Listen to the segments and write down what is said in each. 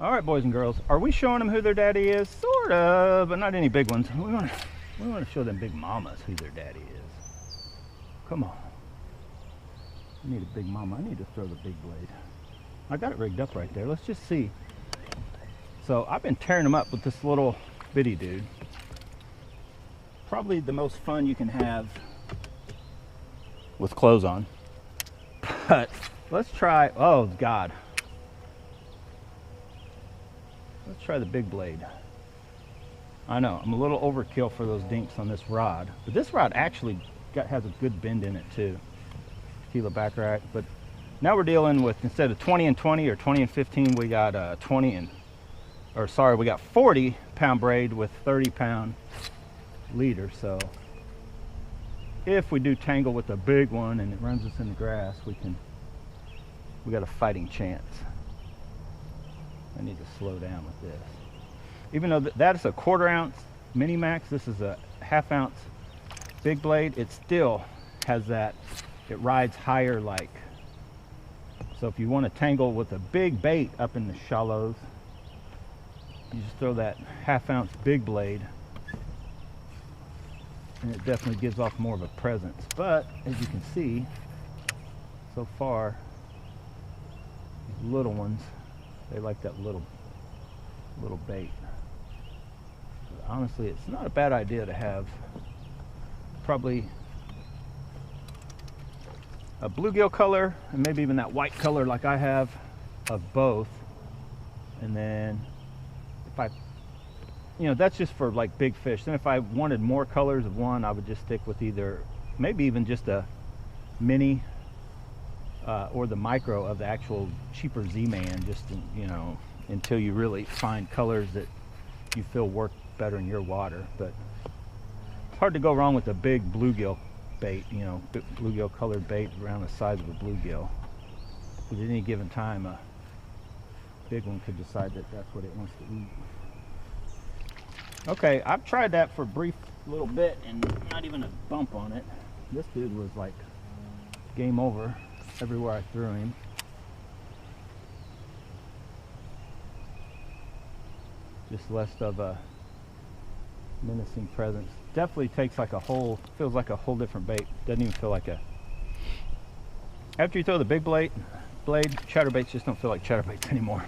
All right, boys and girls, are we showing them who their daddy is? Sort of, but not any big ones. We want to show them big mamas who their daddy is. Come on. I need a big mama. I need to throw the big blade. I got it rigged up right there. Let's just see. So I've been tearing them up with this little bitty dude. Probably the most fun you can have with clothes on. But let's try, oh God. Let's try the big blade. I know, I'm a little overkill for those dinks on this rod. But this rod actually has a good bend in it too. Tequila back rack. But now we're dealing with, instead of 20 and 20 or 20 and 15, we got we got 40 pound braid with 30 pound leader. So if we do tangle with a big one and it runs us in the grass, we got a fighting chance. I need to slow down with this. Even though that is a 1/4 ounce mini max, this is a 1/2 ounce big blade, it still has that, it rides higher like. So if you want to tangle with a big bait up in the shallows, you just throw that 1/2 ounce big blade and it definitely gives off more of a presence. But as you can see, so far, these little ones, they like that little bait. But honestly, it's not a bad idea to have probably a bluegill color and maybe even that white color like I have of both. And then if that's just for like big fish. Then if I wanted more colors of one, I would just stick with either, maybe even just a mini or the micro of the actual cheaper Z-Man, just until you really find colors that you feel work better in your water. But it's hard to go wrong with a big bluegill bait, bluegill colored bait around the size of a bluegill. Because at any given time, a big one could decide that that's what it wants to eat. Okay, I've tried that for a brief little bit and not even a bump on it. This dude was like game over everywhere I threw him. Just less of a menacing presence. Definitely takes like feels like a whole different bait. Doesn't even feel like after you throw the big blade, chatterbaits just don't feel like chatterbaits anymore.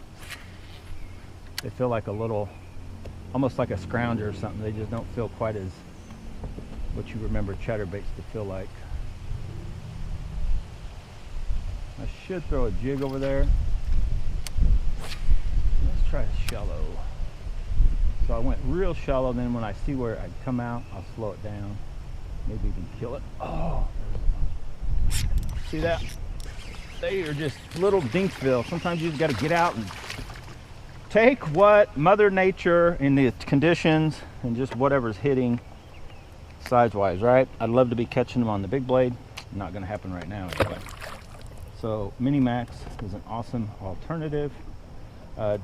They feel like almost like a scrounger or something. They just don't feel quite as what you remember chatterbaits to feel like. I should throw a jig over there. Let's try shallow. So I went real shallow, then when I see where I come out, I'll slow it down. Maybe even kill it. Oh, see that? They are just little dinksville. Sometimes you just got to get out and take what Mother Nature in the conditions and just whatever's hitting size-wise, right? I'd love to be catching them on the big blade. Not going to happen right now anyway. So Mini Max is an awesome alternative.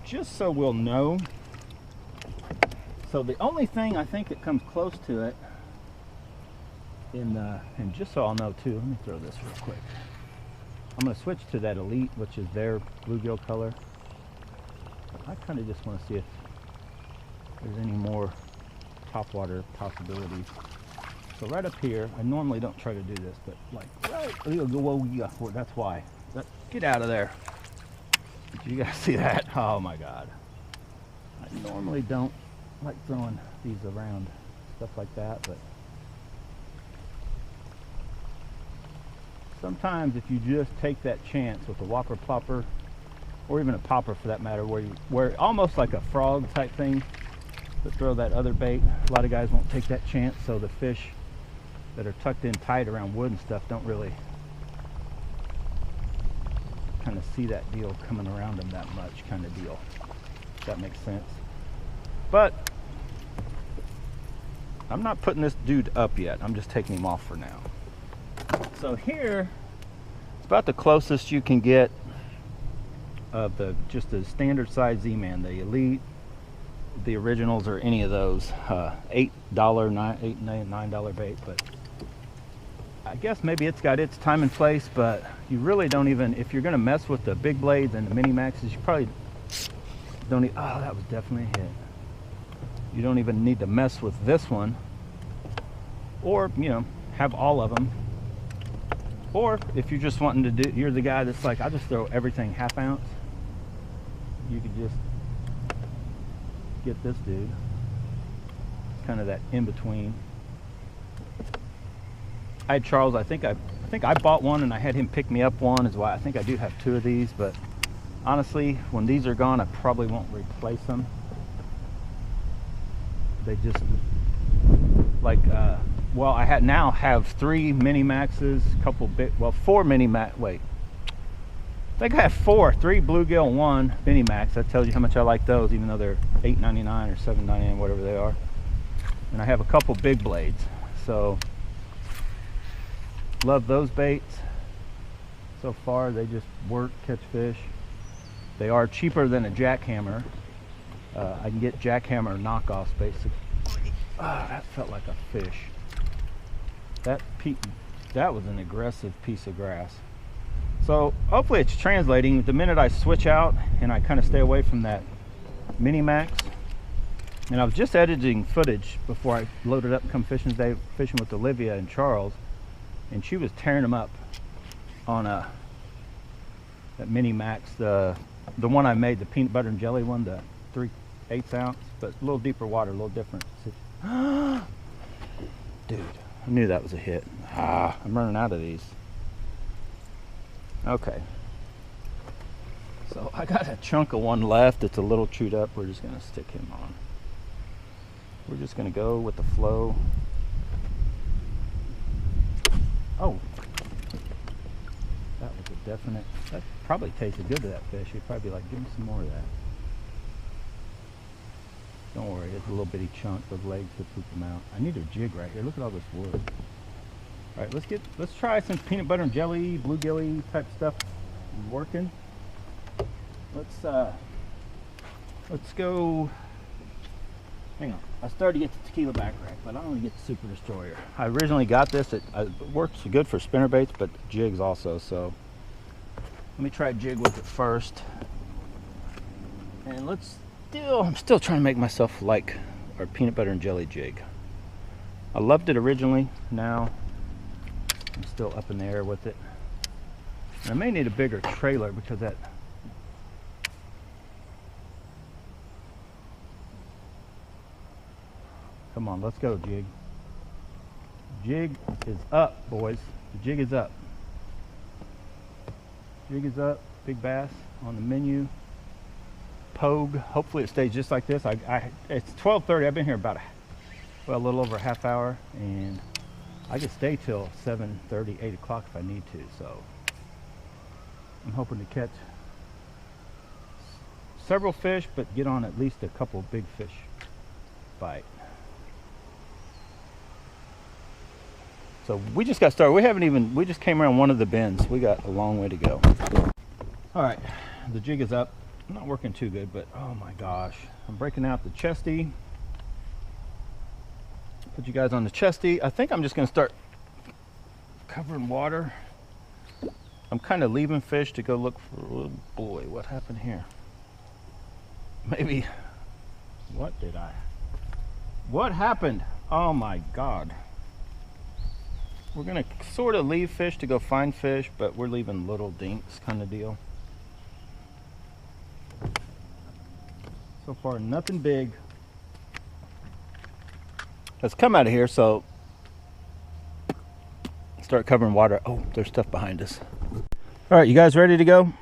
Just so we'll know. So the only thing I think that comes close to it, and just so I'll know too, let me throw this real quick. I'm going to switch to that Elite, which is their bluegill color. I kind of just want to see if there's any more topwater possibilities. So right up here, I normally don't try to do this, but like right, that's why. Get out of there. Did you guys see that? Oh my God. I normally don't like throwing these around, stuff like that, but sometimes if you just take that chance with a whopper plopper, or even a popper for that matter, where almost like a frog type thing, to throw that other bait. A lot of guys won't take that chance, so the fish that are tucked in tight around wood and stuff don't really kind of see that deal coming around them that much, kind of deal, if that makes sense. But I'm not putting this dude up yet. I'm just taking him off for now. So here, it's about the closest you can get of just the standard size Z-Man, the Elite, the originals, or any of those $8, $9 bait. But I guess maybe it's got its time and place, but you really don't even, if you're going to mess with the big blades and the Mini Maxes, you probably don't even, oh, that was definitely a hit. You don't even need to mess with this one, or, you know, have all of them. Or if you're just wanting to do, you're the guy that's like, I just throw everything ½ ounce, you could just get this dude. It's kind of that in between. I had Charles, I think I bought one and I had him pick me up one, is why I think I do have 2 of these, but honestly, when these are gone, I probably won't replace them. They just, like, well, I now have 3 mini maxes, couple big, well, 4 mini max, wait. I think I have 3 bluegill, 1 mini max. That tells you how much I like those, even though they're $8.99 or $7.99, whatever they are. And I have a couple big blades. So, love those baits. So far, they just work, catch fish. They are cheaper than a jackhammer. I can get jackhammer knockoffs, basically. Oh, that felt like a fish. That was an aggressive piece of grass. So hopefully it's translating. The minute I switch out and I kind of stay away from that mini max, and I was just editing footage before I loaded up and come fishing today, fishing with Olivia and Charles, and she was tearing them up on that mini max, the one I made, the peanut butter and jelly one, the 3/8 ounce, but a little deeper water, a little different. Dude, I knew that was a hit. I'm running out of these. Okay, so I got a chunk of one left. It's a little chewed up. We're just gonna stick him on. We're just gonna go with the flow. Oh, that was a definite, that probably tasted good to that fish. You'd probably be like, give me some more of that. Don't worry, it's a little bitty chunk. Those legs will poop them out. I need a jig right here. Look at all this wood. All right, let's try some peanut butter and jelly, bluegilly type stuff working. Let's go. Hang on. I started to get the tequila back rack, but I don't want to get the Super Destroyer. I originally got this. It works good for spinner baits, but jigs also. So let me try a jig with it first. And I'm still trying to make myself like our peanut butter and jelly jig. I loved it originally. Now I'm still up in the air with it. And I may need a bigger trailer because that. Come on, let's go, jig. Jig is up, boys. The jig is up. Jig is up. Big bass on the menu. Poague. Hopefully it stays just like this. It's 12:30. I've been here about a little over a half hour, and I can stay till 7:30, 8 o'clock if I need to. So I'm hoping to catch several fish, but get on at least a couple big fish bite. So we just got started. We just came around one of the bends. We got a long way to go. All right, the jig is up. Not working too good, but oh my gosh. I'm breaking out the chesty. Put you guys on the chesty. I think I'm just gonna start covering water. I'm kind of leaving fish to go look for, oh boy, what happened here? Maybe, what happened? Oh my God. We're gonna sort of leave fish to go find fish, but we're leaving little dinks kind of deal. So far, nothing big has come out of here, so start covering water. Oh, there's stuff behind us. All right, you guys ready to go?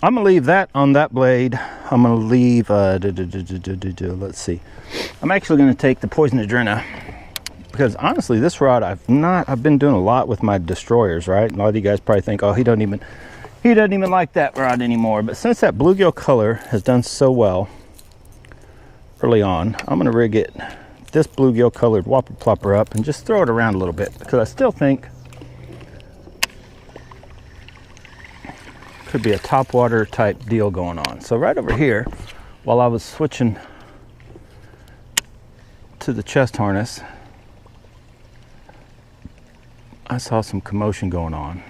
I'm gonna leave that on that blade. I'm gonna leave, let's see. I'm actually gonna take the Poison Adrena, because honestly, this rod, I've been doing a lot with my destroyers, right? A lot of you guys probably think, oh, he doesn't even like that rod anymore. But since that bluegill color has done so well early on, I'm gonna rig it, this bluegill colored whopper plopper up and just throw it around a little bit, because I still think could be a top water type deal going on. So right over here, while I was switching to the chest harness, I saw some commotion going on.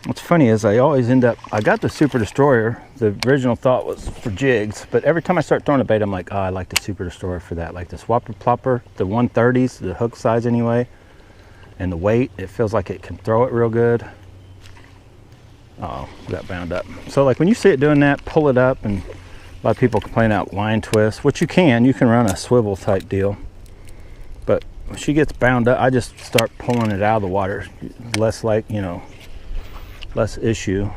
What's funny is I always end up, I got the Super Destroyer. The original thought was for jigs, but every time I start throwing a bait, I'm like, oh, I like the Super Destroyer for that. Like this Whopper Plopper, the 130s, the hook size anyway, and the weight, it feels like it can throw it real good. Oh, got bound up. So like when you see it doing that, pull it up, and a lot of people complain about line twist, which you can run a swivel type deal. But when she gets bound up, I just start pulling it out of the water. Less like, you know, less issue.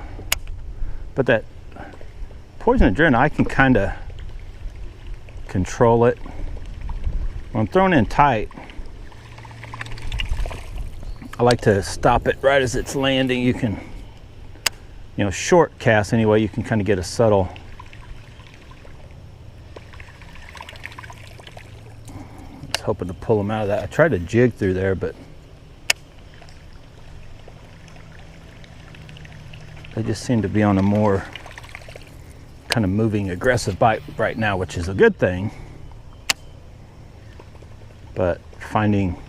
But that poison adrenaline, I can kind of control it. When I'm throwing in tight, I like to stop it right as it's landing. You can, you know, short cast anyway, you can kind of get a subtle. I was hoping to pull them out of that. I tried to jig through there, but they just seem to be on a more kind of moving, aggressive bite right now, which is a good thing. But finding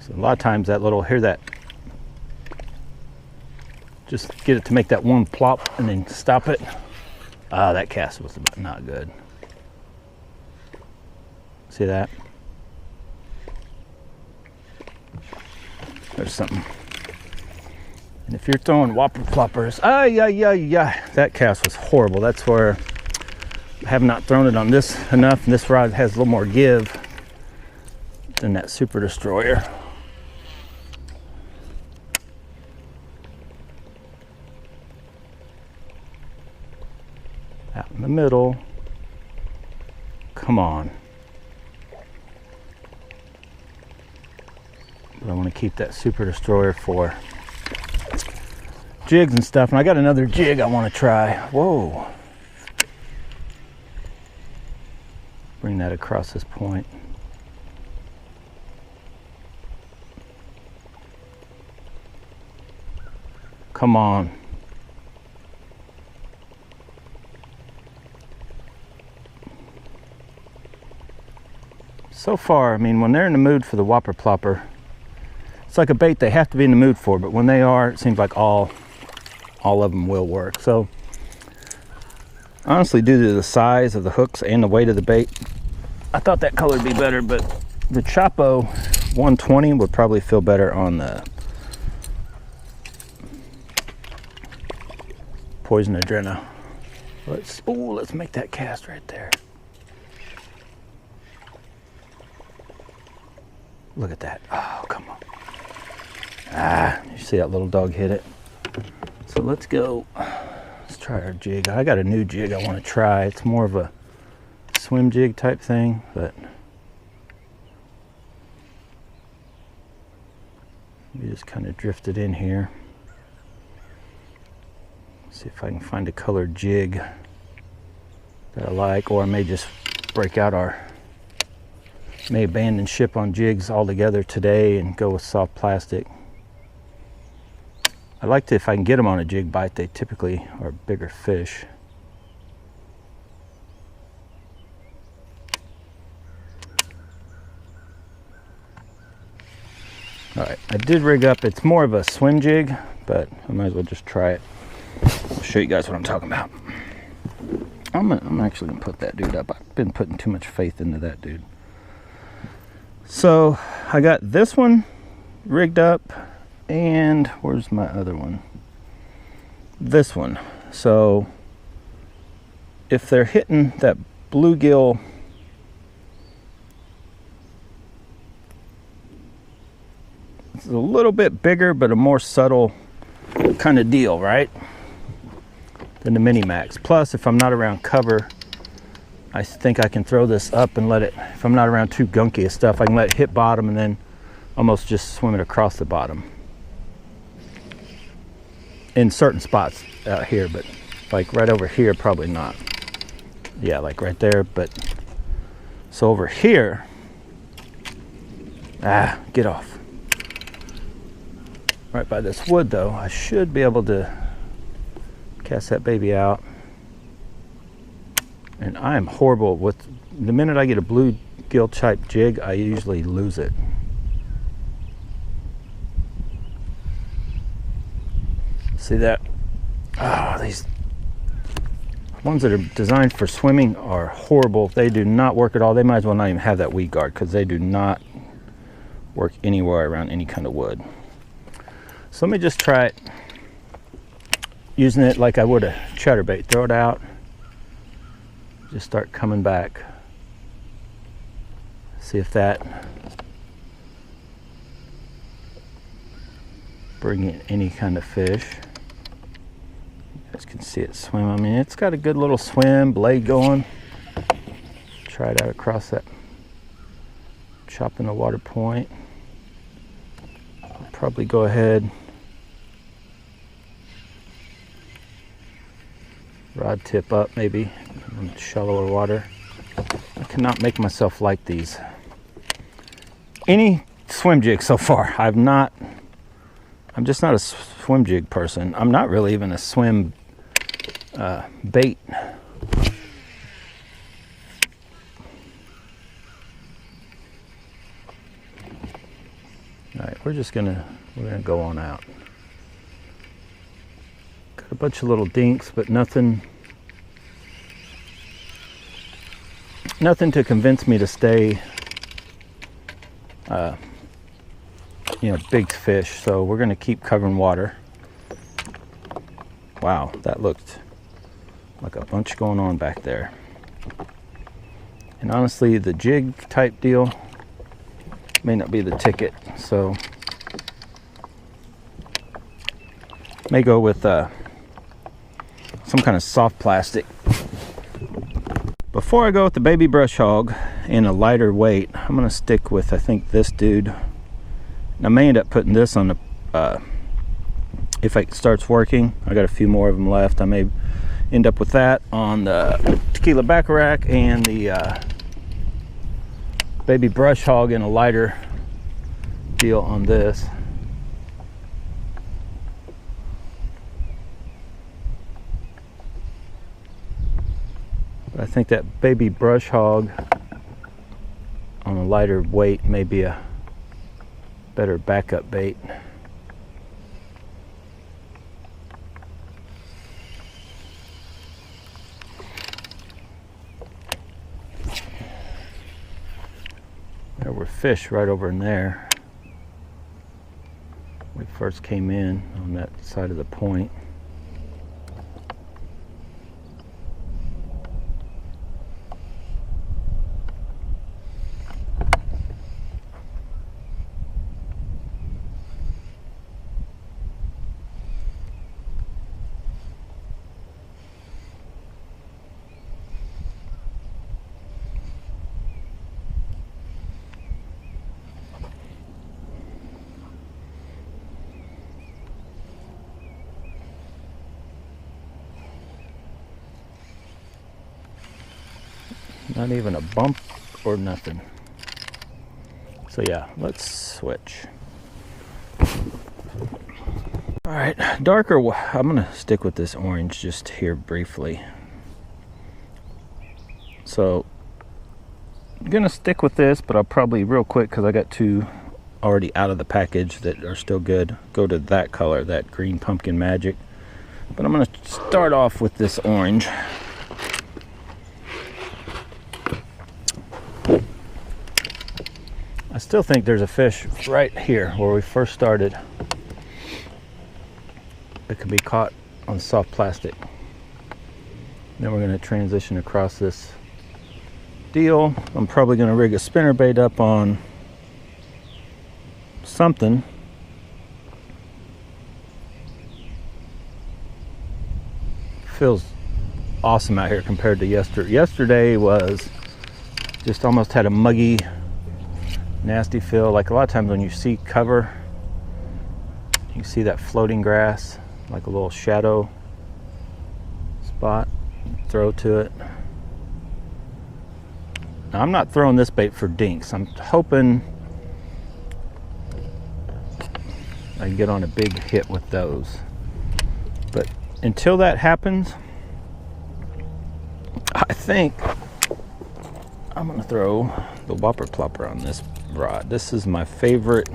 so a lot of times that little, hear that, just get it to make that one plop and then stop it. Ah, that cast was not good. See that? There's something. And if you're throwing whopper floppers, that cast was horrible. That's where I have not thrown it on this enough, and this rod has a little more give than that Super Destroyer. Out in the middle. Come on. But I want to keep that Super Destroyer for jigs and stuff. And I got another jig I want to try. Whoa. Bring that across this point. Come on. So far, I mean, when they're in the mood for the Whopper Plopper, it's like a bait they have to be in the mood for, but when they are, it seems like all of them will work. So honestly, due to the size of the hooks and the weight of the bait, I thought that color would be better, but the Chapo 120 would probably feel better on the Poison Adrena. Let's make that cast right there. Look at that. Oh, come on. Ah, you see that little dog hit it. So let's go. Let's try our jig. I got a new jig I want to try. It's more of a swim jig type thing, but we just kind of drifted in here. See if I can find a colored jig that I like, or I may just break out may abandon ship on jigs altogether today and go with soft plastic. I like to, if I can get them on a jig bite, they typically are bigger fish. All right, I did rig up. It's more of a swim jig, but I might as well just try it. I'll show you guys what I'm talking about. I'm actually gonna put that dude up. I've been putting too much faith into that dude. So I got this one rigged up, and where's my other one? This one. So if they're hitting that bluegill, it's a little bit bigger but a more subtle kind of deal, right, than the Mini Max. Plus, if I'm not around cover, I think I can throw this up and let it, if I'm not around too gunky of stuff, I can let it hit bottom and then almost just swim it across the bottom. In certain spots out here, but like right over here, probably not. Yeah, like right there, but so over here, get off. Right by this wood though, I should be able to cast that baby out. And I am horrible with, the minute I get a bluegill type jig, I usually lose it. See that? Oh, these ones that are designed for swimming are horrible. They do not work at all. They might as well not even have that weed guard because they do not work anywhere around any kind of wood. So let me just try it using it like I would a chatterbait. Throw it out, just start coming back. See if that bring in any kind of fish. You guys can see it swim. I mean, it's got a good little swim, blade going. Try it out across that chop in the water point. I'll probably go ahead, rod tip up maybe in shallower water. I cannot make myself like these. Any swim jig so far, I'm just not a swim jig person. I'm not really even a swim bait. All right, we're gonna go on out. Got a bunch of little dinks, but nothing to convince me to stay, big fish. So we're gonna keep covering water. Wow, that looked like a bunch going on back there. And honestly, the jig type deal may not be the ticket, so may go with some kind of soft plastic. Before I go with the baby brush hog and a lighter weight, I'm gonna stick with, I think, this dude. I may end up putting this on the if it starts working. I got a few more of them left. I may end up with that on the Tequila Baccarat and the baby brush hog and a lighter deal on this. But I think that baby brush hog on a lighter weight may be a better backup bait. There were fish right over in there. We first came in on that side of the point. Not even a bump or nothing. So yeah, let's switch. All right, darker, I'm gonna stick with this orange just here briefly. So I'm gonna stick with this, but I'll probably real quick, because I got two already out of the package that are still good, go to that color, that green pumpkin magic. But I'm gonna start off with this orange. I still think there's a fish right here where we first started. It could be caught on soft plastic. Then we're going to transition across this deal. I'm probably going to rig a spinnerbait up on something. Feels awesome out here compared to yesterday. Yesterday was just almost had a muggy, nasty feel. Like a lot of times when you see cover, you see that floating grass, like a little shadow spot. Throw to it. Now, I'm not throwing this bait for dinks. I'm hoping I can get on a big hit with those. But until that happens, I think I'm gonna throw the whopper plopper on this rod. This is my favorite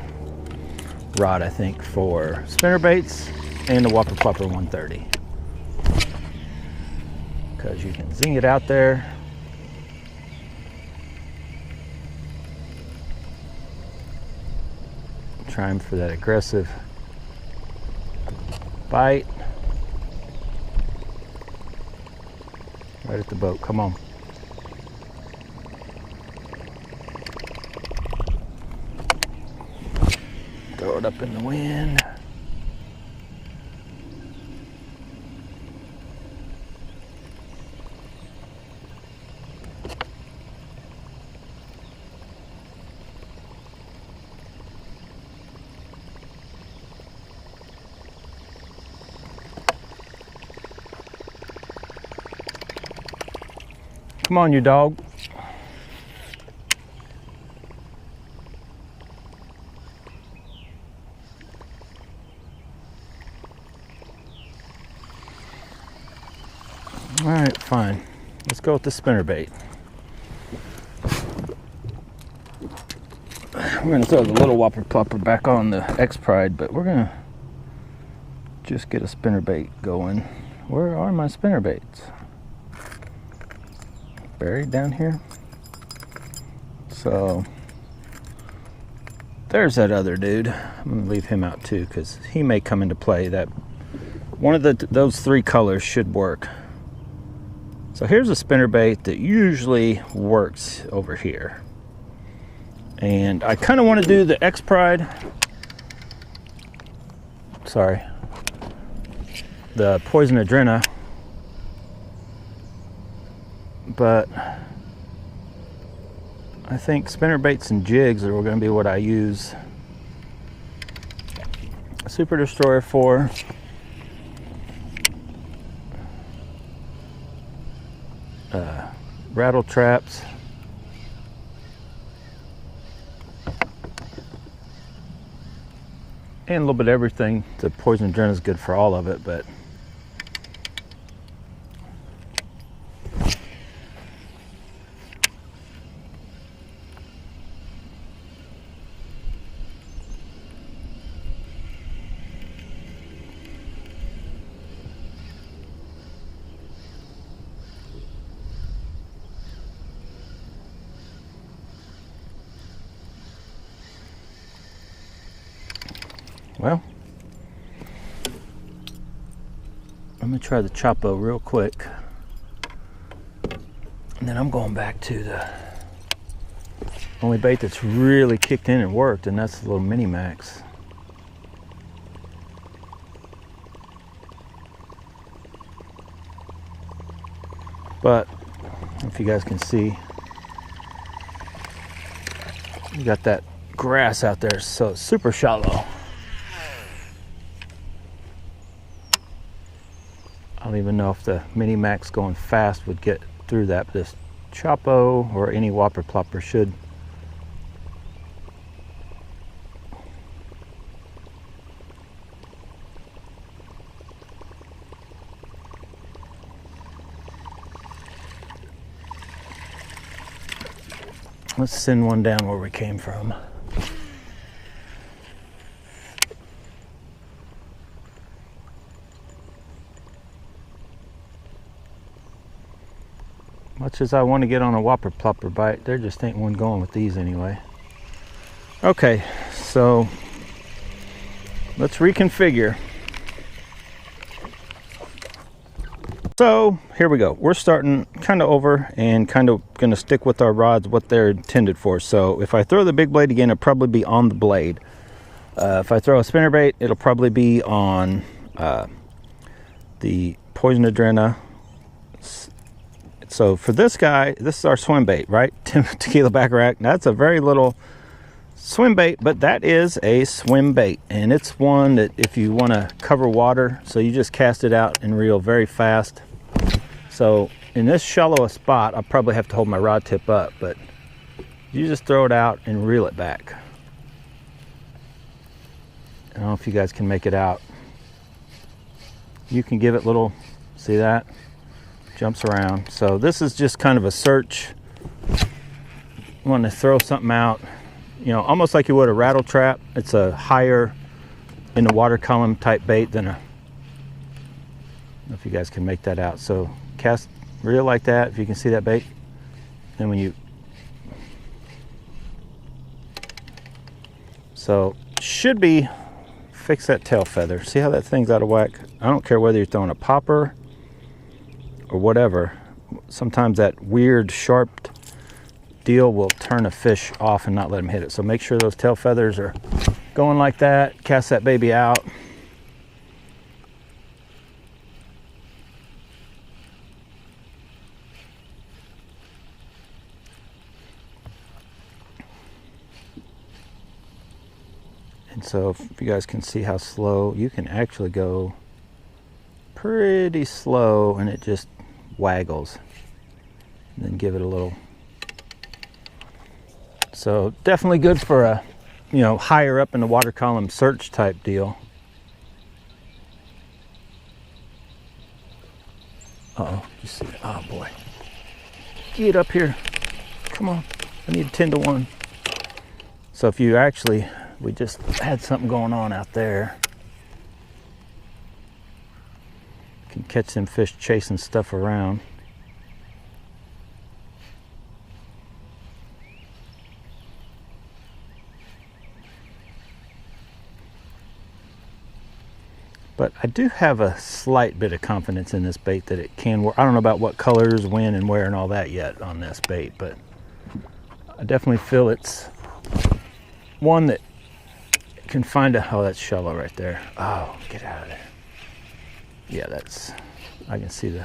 rod, I think, for spinnerbaits and the whopper plopper 130. Because you can zing it out there. Trying for that aggressive bite. Right at the boat, come on. Throw it up in the wind. Come on, you dog. All right, fine. Let's go with the spinnerbait. We're gonna throw the little whopper plopper back on the X Pride, but we're gonna just get a spinnerbait going. Where are my spinnerbaits? Buried down here. So there's that other dude. I'm gonna leave him out too because he may come into play. That one of those three colors should work. So here's a spinnerbait that usually works over here, and I kind of want to do the X Pride. Sorry, the Poison Adrena. But I think spinnerbaits and jigs are going to be what I use a Super Destroyer for. Rattle traps. And a little bit of everything. The Poison Adrena is good for all of it, but well, I'm gonna try the Chopo real quick, and then I'm going back to the only bait that's really kicked in and worked, and that's the little Mini Max. But if you guys can see, you got that grass out there, so it's super shallow. I don't even know if the Mini Max going fast would get through that, but this Chopo or any whopper plopper should. Let's send one down where we came from. Much as I want to get on a whopper plopper bite, there just ain't one going with these anyway. Okay, so let's reconfigure. So here we go. We're starting kind of over and kind of going to stick with our rods what they're intended for. So if I throw the big blade again, it'll probably be on the blade. If I throw a spinnerbait, it'll probably be on the Poison Adrena. So for this guy, this is our swim bait, right? Tequila back rack. That's a very little swim bait, but that is a swim bait, and it's one that if you want to cover water, so you just cast it out and reel very fast. So in this shallow a spot, I'll probably have to hold my rod tip up, but you just throw it out and reel it back. I don't know if you guys can make it out. You can give it little, see that? jumps around. So this is just kind of a search. You want to throw something out, you know, almost like you would a rattle trap. It's a higher in the water column type bait than a, I don't know if you guys can make that out. So cast, reel like that, if you can see that bait. Then when you, so should be, fix that tail feather. See how that thing's out of whack? I don't care whether you're throwing a popper or whatever. Sometimes that weird sharp deal will turn a fish off and not let him hit it. So make sure those tail feathers are going like that. Cast that baby out. And so if you guys can see how slow, you can actually go pretty slow and it just waggles. And then give it a little. So definitely good for a, you know, higher up in the water column search type deal. Uh-oh, you see it? Oh boy. Get up here. Come on. I need a 10 to 1. So if you actually, we just had something going on out there. You can catch them fish chasing stuff around. But I do have a slight bit of confidence in this bait that it can work. I don't know about what colors, when, and where, and all that yet on this bait, but I definitely feel it's one that can find a, oh, that's shallow right there. Oh, get out of there. Yeah, that's, I can see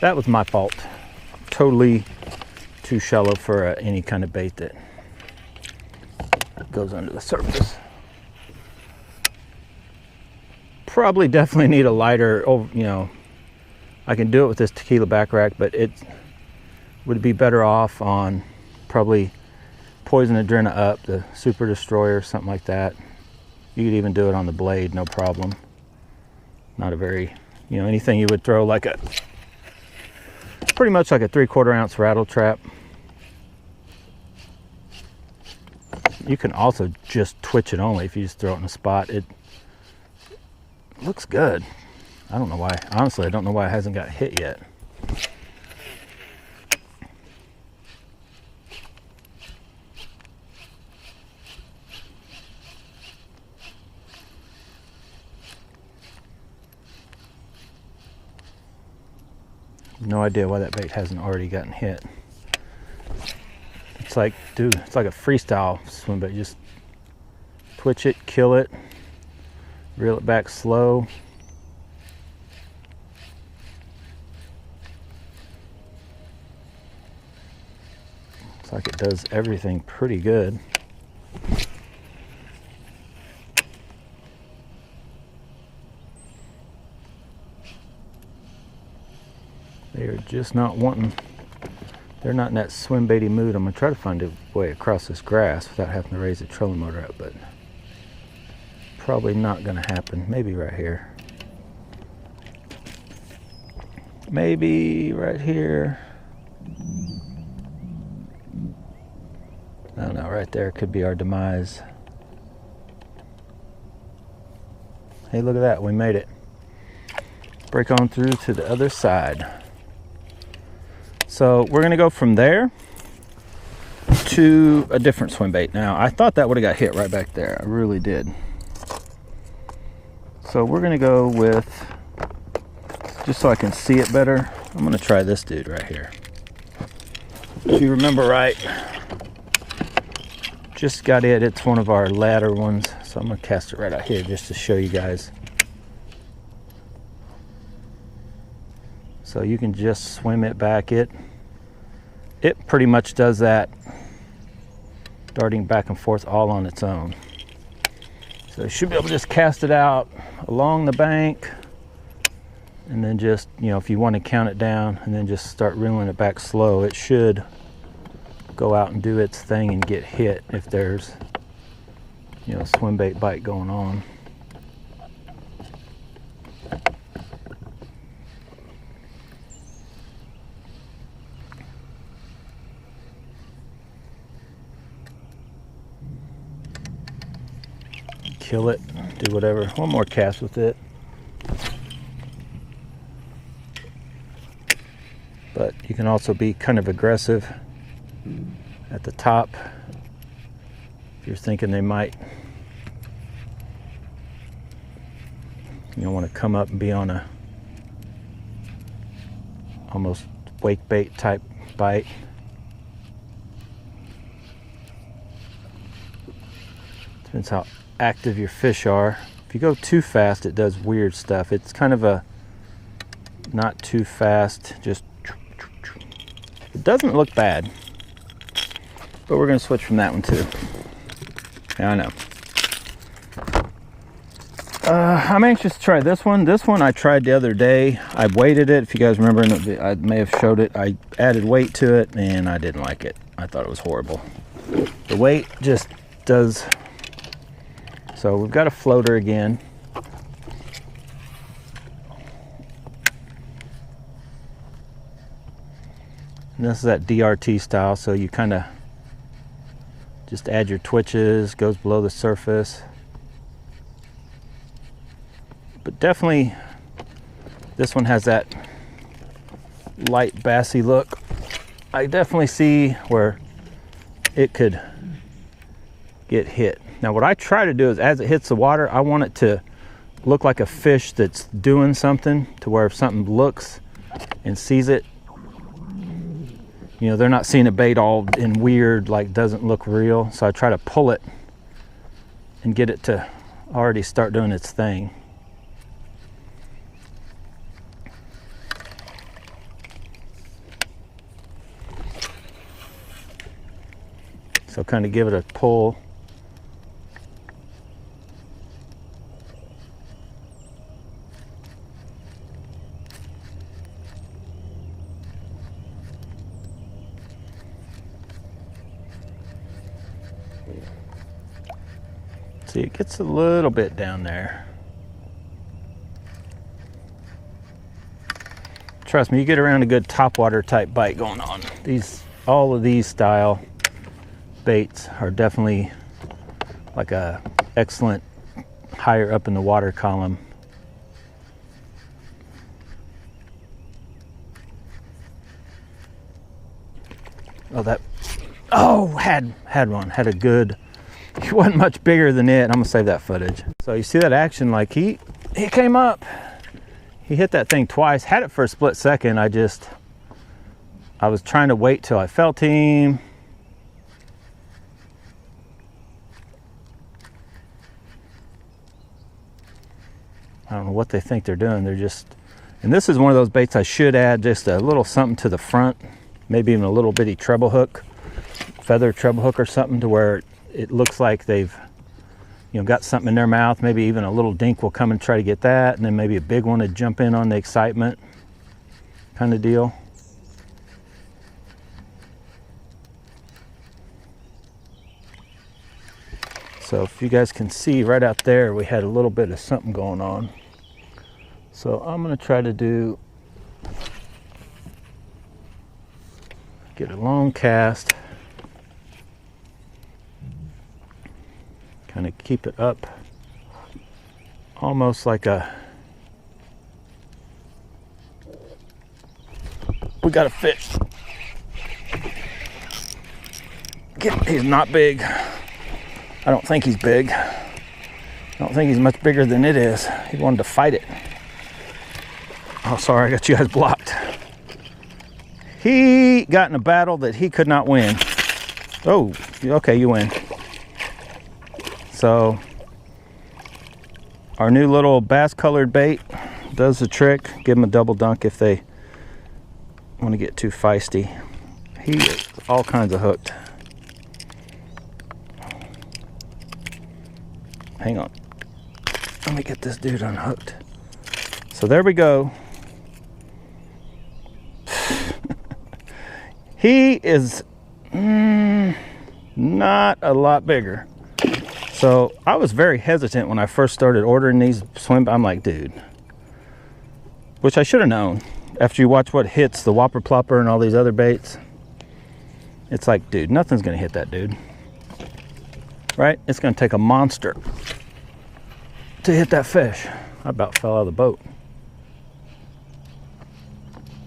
that was my fault. Totally too shallow for any kind of bait that goes under the surface. Probably definitely need a lighter, you know, I can do it with this tequila back rack, but it would be better off on probably Poison Adrena Up, the Super Destroyer, something like that. You could even do it on the blade, no problem. Not a very, you know, anything you would throw like a, pretty much like a 3/4 ounce rattle trap. You can also just twitch it only if you just throw it in a spot. It looks good. I don't know why. Honestly, I don't know why it hasn't got hit yet. No idea why that bait hasn't already gotten hit. It's like, dude, it's like a freestyle swim bait. Just twitch it, kill it, reel it back slow. Looks like it does everything pretty good. They are just not wanting, they're not in that swim baity mood. I'm gonna try to find a way across this grass without having to raise the trolling motor up, but probably not gonna happen. Maybe right here. Maybe right here. I don't know, right there could be our demise. Hey, look at that, we made it. Break on through to the other side. So we're gonna go from there to a different swim bait. Now, I thought that would have got hit right back there. I really did. So we're gonna go with, just so I can see it better, I'm gonna try this dude right here. If you remember right, just got it. It's one of our ladder ones. So I'm gonna cast it right out here just to show you guys. So you can just swim it back. It pretty much does that, darting back and forth all on its own. So you should be able to just cast it out along the bank, and then just, you know, if you want to count it down and then just start reeling it back slow, it should go out and do its thing and get hit if there's, you know, swim bait bite going on. kill it, do whatever. One more cast with it. But you can also be kind of aggressive at the top if you're thinking they might, you know, want to come up and be on a almost wake bait type bite. Depends how active your fish are. If you go too fast, it does weird stuff. It's kind of a not too fast, just it doesn't look bad. But we're gonna switch from that one too. Yeah, I know. I'm anxious to try this one. This one I tried the other day. I weighted it. If you guys remember, I may have showed it. I added weight to it and I didn't like it. I thought it was horrible. The weight just does. So we've got a floater again. And this is that DRT style, so you kind of just add your twitches, goes below the surface. But definitely this one has that light bassy look. I definitely see where it could get hit. Now what I try to do is as it hits the water, I want it to look like a fish that's doing something, to where if something looks and sees it, you know, they're not seeing a bait all in weird, like doesn't look real. So I try to pull it and get it to already start doing its thing. So kind of give it a pull. See, it gets a little bit down there. Trust me, you get around a good topwater type bite going on. All of these style baits are definitely like a excellent higher up in the water column. Had one, had a good, he wasn't much bigger than it. I'm gonna save that footage. So you see that action, like he came up, he hit that thing twice, had it for a split second. I was trying to wait till I felt him. I don't know what they think they're doing. They're just, and this is one of those baits I should add just a little something to the front, maybe even a little bitty treble hook, feather treble hook or something, to where it looks like they've, you know, got something in their mouth. Maybe even a little dink will come and try to get that, and then maybe a big one to jump in on the excitement kind of deal. So if you guys can see right out there, we had a little bit of something going on. So I'm going to try to get a long cast, kind of keep it up almost like we got a fish. He's not big. I don't think he's big. I don't think he's much bigger than it is. He wanted to fight it. Oh, sorry, I got you guys blocked. He got in a battle that he could not win. Oh, okay, you win. So, our new little bass colored bait does the trick. Give them a double dunk if they want to get too feisty. He is all kinds of hooked. Hang on. Let me get this dude unhooked. So there we go. He is not a lot bigger. So I was very hesitant when I first started ordering these swim. I'm like, dude, which I should have known. After you watch what hits the Whopper Plopper and all these other baits, it's like, dude, nothing's gonna hit that dude. Right? It's gonna take a monster. to hit that fish. I about fell out of the boat.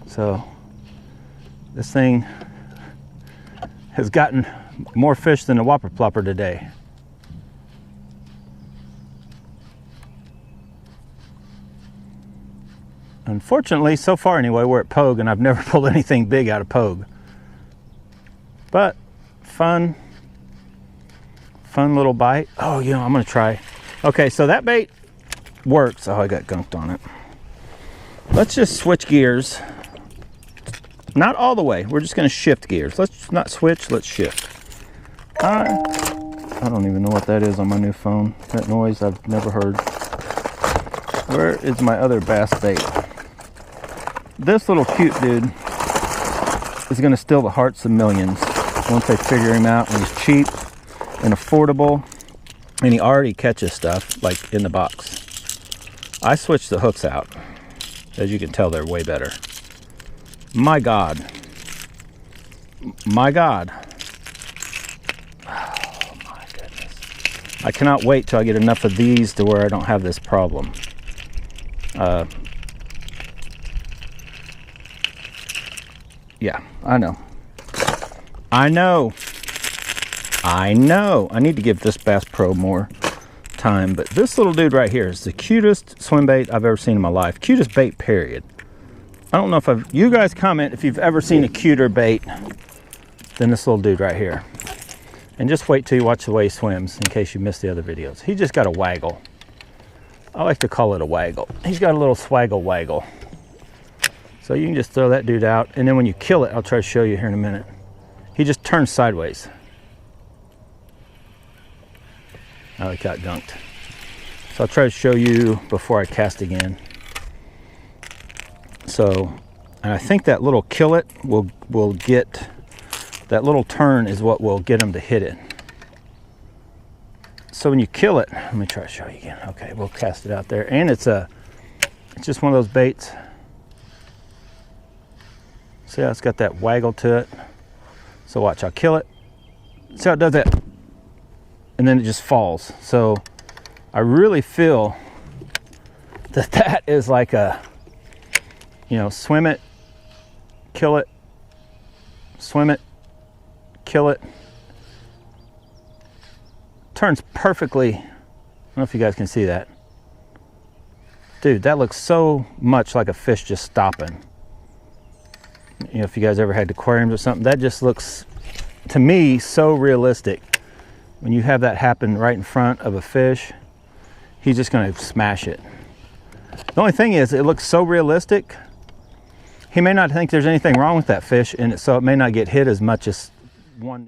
So this thing has gotten more fish than a whopper plopper today. Unfortunately, so far anyway, we're at Poague and I've never pulled anything big out of Poague. But fun little bite. Oh, you know, I'm gonna try. Okay, so that bait works. Oh, I got gunked on it. Let's just switch gears. Not all the way. We're just gonna shift gears. Let's not switch, let's shift. I don't even know what that is on my new phone. That noise I've never heard. Where is my other bass bait? This little cute dude is gonna steal the hearts of millions once they figure him out, and he's cheap and affordable, and he already catches stuff like in the box. I switched the hooks out. As you can tell, they're way better. My God. My God. Oh my goodness. I cannot wait till I get enough of these to where I don't have this problem. Yeah, I know. I know. I need to give this Bass Pro more time, but this little dude right here is the cutest swim bait I've ever seen in my life. Cutest bait, period. I don't know if you guys comment if you've ever seen a cuter bait than this little dude right here. And just wait till you watch the way he swims in case you missed the other videos. He just got a waggle. I like to call it a waggle. He's got a little swaggle waggle. So you can just throw that dude out, and then when you kill it, I'll try to show you here in a minute. He just turns sideways. Oh, he got gunked. So I'll try to show you before I cast again. So, and I think that little kill it will get, that little turn is what will get him to hit it. So when you kill it, let me try to show you again. Okay, we'll cast it out there. And it's just one of those baits. See how it's got that waggle to it? So watch, I'll kill it. See how it does that? And then it just falls. So I really feel that that is like a, you know, swim it, kill it, swim it, kill it. Turns perfectly. I don't know if you guys can see that. Dude, that looks so much like a fish just stopping. You know, if you guys ever had aquariums or something, that just looks, to me, so realistic. When you have that happen right in front of a fish, he's just gonna smash it. The only thing is, it looks so realistic, he may not think there's anything wrong with that fish, and so it may not get hit as much as one.